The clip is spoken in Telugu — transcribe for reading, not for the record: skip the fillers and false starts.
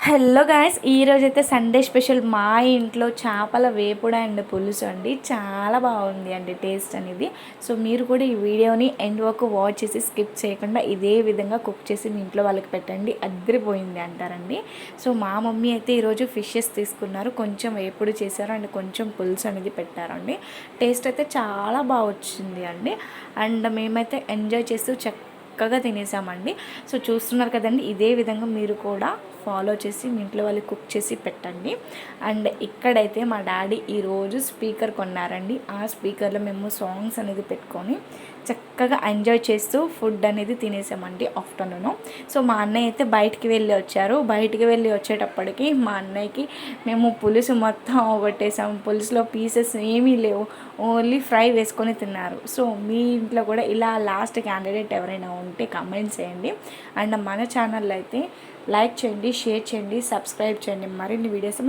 హలో గాయస్, ఈరోజైతే సండే స్పెషల్ మా ఇంట్లో చేపల వేపుడు అండ్ పులుసు అండి. చాలా బాగుంది అండి టేస్ట్ అనేది. సో మీరు కూడా ఈ వీడియోని ఎండ్ వరకు వాచ్ చేసి స్కిప్ చేయకుండా ఇదే విధంగా కుక్ చేసి మీ ఇంట్లో వాళ్ళకి పెట్టండి, అద్దరిపోయింది అంటారండి. సో మా మమ్మీ అయితే ఈరోజు ఫిషెస్ తీసుకున్నారు, కొంచెం వేపుడు చేశారు అండ్ కొంచెం పులుసు అనేది పెట్టారండి. టేస్ట్ అయితే చాలా బాగా వచ్చింది అండి. అండ్ మేమైతే ఎంజాయ్ చేస్తూ చక్కగా తినేసామండి. సో చూస్తున్నారు కదండి, ఇదే విధంగా మీరు కూడా ఫాలో చేసి మీ ఇంట్లో వాళ్ళు కుక్ చేసి పెట్టండి. అండ్ ఇక్కడైతే మా డాడీ ఈరోజు స్పీకర్ కొన్నారండి. ఆ స్పీకర్లో మేము సాంగ్స్ అనేది పెట్టుకొని చక్కగా ఎంజాయ్ చేస్తూ ఫుడ్ అనేది తినేసామండి ఆఫ్టర్నూన్. సో మా అన్నయ్య అయితే బయటికి వెళ్ళి వచ్చారు. బయటికి వెళ్ళి వచ్చేటప్పటికి మా అన్నయ్యకి మేము పులుసు మొత్తం ఒకటేసాము. పులుసులో పీసెస్ ఏమీ లేవు, ఓన్లీ ఫ్రై వేసుకొని తిన్నారు. సో మీ ఇంట్లో కూడా ఇలా లాస్ట్ క్యాండిడేట్ ఎవరైనా ఉంటే కమెంట్ చేయండి. అండ్ మన ఛానల్ అయితే లైక్ చేయండి, షేర్ చేయండి, సబ్స్క్రైబ్ చేయండి. మరిన్ని వీడియోస్